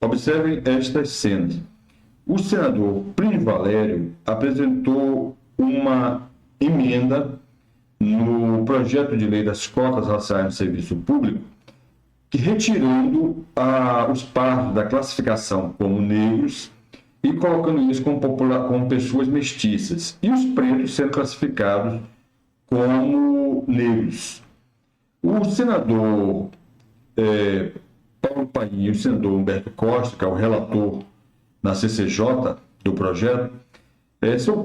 Observem estas cenas. O senador Plínio Valério apresentou uma emenda no projeto de lei das cotas raciais no serviço público, que retirando os pardos da classificação como negros e colocando eles como pessoas mestiças, e os pretos sendo classificados como negros. O senador Paulo Paim e o senador Humberto Costa, que é o relator na CCJ do projeto, são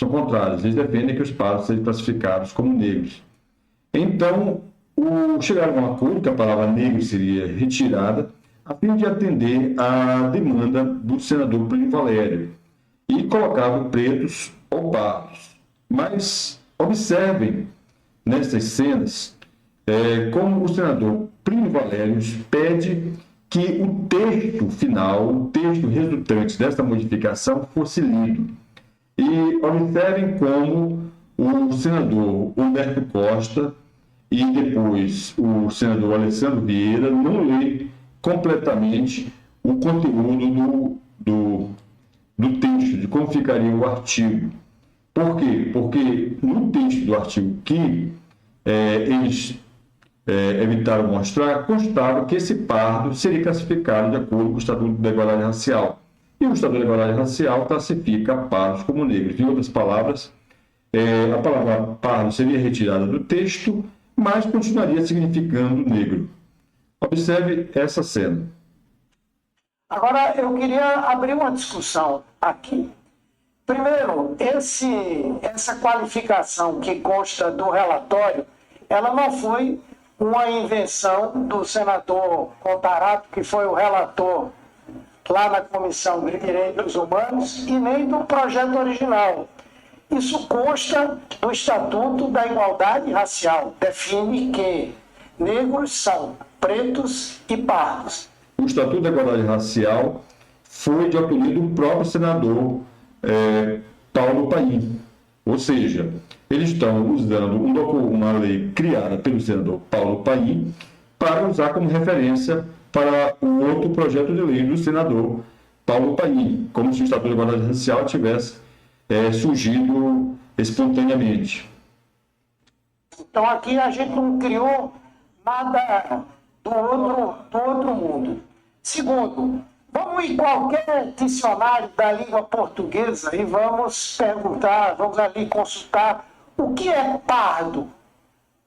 contrários. Eles defendem que os pardos sejam classificados como negros. Então, chegaram a um acordo que a palavra negro seria retirada, a fim de atender à demanda do senador Plínio Valério, e colocavam pretos ou pardos. Mas observem nessas cenas como o senador Plínio Valério pede que o texto final, o texto resultante dessa modificação fosse lido. E observem como o senador Humberto Costa e depois o senador Alessandro Vieira não lê completamente o conteúdo do texto, de como ficaria o artigo. Por quê? Porque no texto do artigo que eles evitaram mostrar, constava que esse pardo seria classificado de acordo com o Estatuto da Igualdade Racial. E o Estatuto da Igualdade Racial classifica pardos como negros. Em outras palavras, a palavra pardo seria retirada do texto, mas continuaria significando negro. Observe essa cena. Agora, eu queria abrir uma discussão aqui. Primeiro, essa qualificação que consta do relatório, ela não foi uma invenção do senador Contarato, que foi o relator lá na Comissão de Direitos Humanos, e nem do projeto original. Isso consta do Estatuto da Igualdade Racial. Define que negros são pretos e pardos. O Estatuto da Igualdade Racial foi de autoria do próprio senador Paulo Paim. Ou seja, eles estão usando uma lei criada pelo senador Paulo Paim para usar como referência para o outro projeto de lei do senador Paulo Paim, como se o Estatuto da Igualdade Racial tivesse surgido espontaneamente. Então aqui a gente não criou nada do outro mundo. Segundo, vamos em qualquer dicionário da língua portuguesa e vamos perguntar, vamos ali consultar o que é pardo.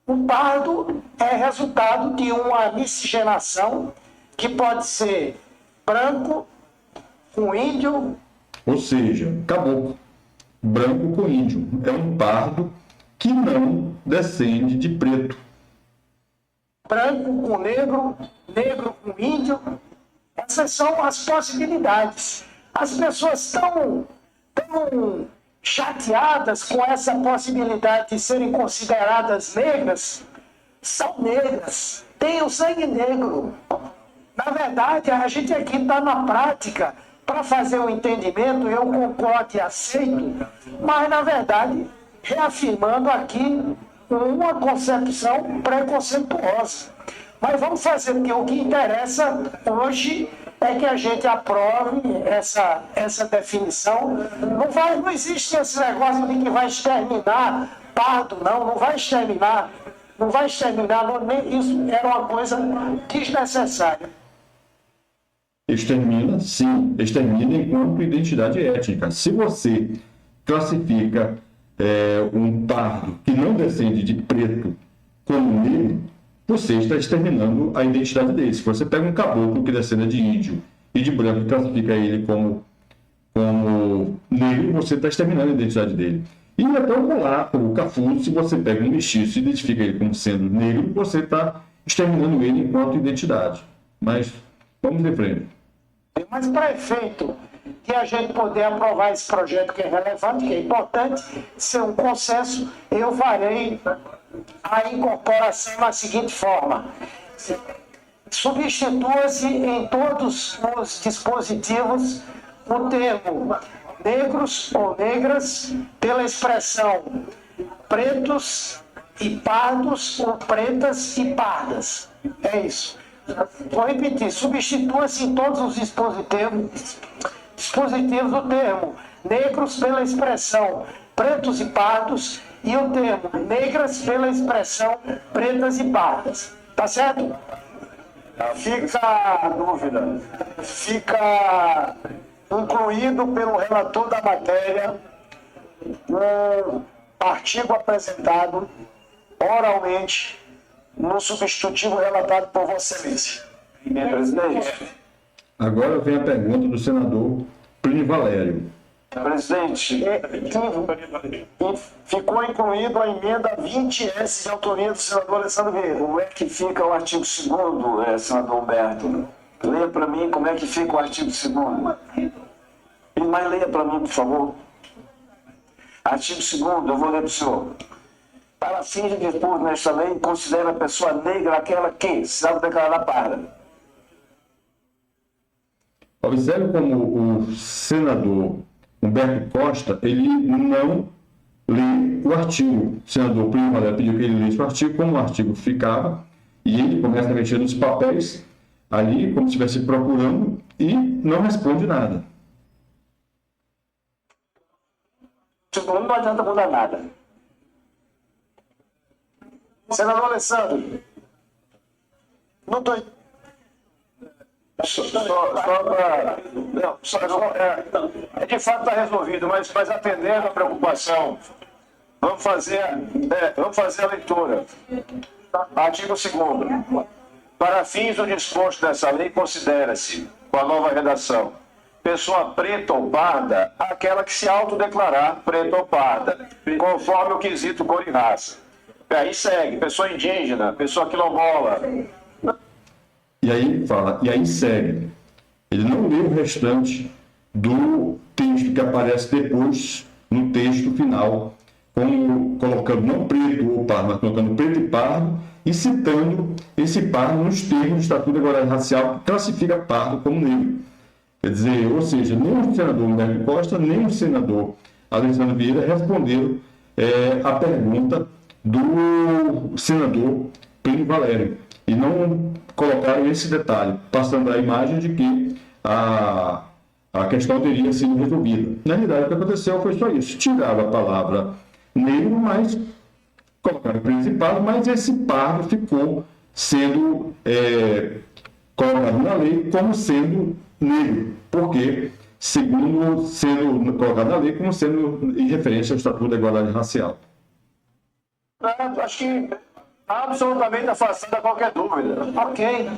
O pardo é resultado de uma miscigenação que pode ser branco com índio. Ou seja, caboclo, branco com índio. É um pardo que não descende de preto. Branco com negro, negro com índio. Essas são as possibilidades. As pessoas estão tão chateadas com essa possibilidade de serem consideradas negras. São negras, têm o sangue negro. Na verdade, a gente aqui está na prática para fazer um entendimento, eu concordo e aceito, mas na verdade, reafirmando aqui uma concepção preconceituosa. Mas vamos fazer, porque o que interessa hoje é que a gente aprove essa definição. Não existe esse negócio de que vai exterminar pardo, não vai exterminar. Não vai exterminar, isso era uma coisa desnecessária. Extermina, sim, extermina enquanto identidade étnica. Se você classifica um pardo que não descende de preto como negro, você está exterminando a identidade dele. Se você pega um caboclo que descenda de índio e de branco e classifica ele como negro, você está exterminando a identidade dele. E até o mulato, o cafuso, se você pega um mestiço e identifica ele como sendo negro, você está exterminando ele enquanto identidade. Mas vamos em frente. Mas para efeito de a gente poder aprovar esse projeto que é relevante, que é importante, ser um consenso, eu farei a incorporação da seguinte forma. Substitua-se em todos os dispositivos o termo negros ou negras pela expressão pretos e pardos ou pretas e pardas. É isso. Vou repetir, substitua-se em todos os dispositivos do termo negros pela expressão pretos e pardos e o termo negras pela expressão pretas e pardas. Tá certo? Fica a dúvida. Fica incluído pelo relator da matéria um artigo apresentado oralmente no substitutivo relatado por Vossa Excelência. Presidente. Agora vem a pergunta do senador Plínio Valério. Presidente, ficou incluído a emenda 20S de autoria do senador Alessandro Vieira. Como é que fica o artigo 2º, senador Humberto? Leia para mim como é que fica o artigo 2º. Mas leia para mim, por favor. Artigo 2º, eu vou ler para o senhor. Para fins de dispor nesta lei, considera a pessoa negra aquela que se autodeclarar parda. Observe como o senador Humberto Costa, ele não lê o artigo. O senador Plínio Valério pediu que ele lesse o artigo, como o artigo ficava, e ele começa a mexer nos papéis, ali, como se estivesse procurando, e não responde nada. Não adianta mudar nada. Senador Alessandro, não estou... de fato está resolvido, mas atendendo a preocupação, vamos fazer a leitura. Artigo 2º. Para fins do disposto dessa lei, considera-se, com a nova redação, pessoa preta ou parda, aquela que se autodeclarar preta ou parda, conforme o quesito cor e raça. Aí segue, pessoa indígena, pessoa quilombola. E aí fala, e aí segue. Ele não lê o restante do texto que aparece depois no texto final, como colocando não preto ou pardo, mas colocando preto e pardo, e citando esse pardo nos termos do Estatuto de Igualdade Racial, que classifica pardo como negro. Quer dizer, ou seja, nem o senador Humberto Costa, nem o senador Alessandro Vieira responderam a pergunta do senador Plínio Valério. E não colocaram esse detalhe, passando a imagem de que a questão teria sido resolvida. Na realidade, o que aconteceu foi só isso. Tiraram a palavra negro, mas colocaram principado, mas esse pardo ficou sendo colocado na lei como sendo negro, porque, segundo sendo colocado na lei como sendo em referência ao Estatuto da Igualdade Racial. Acho que absolutamente afastada qualquer dúvida. Ok.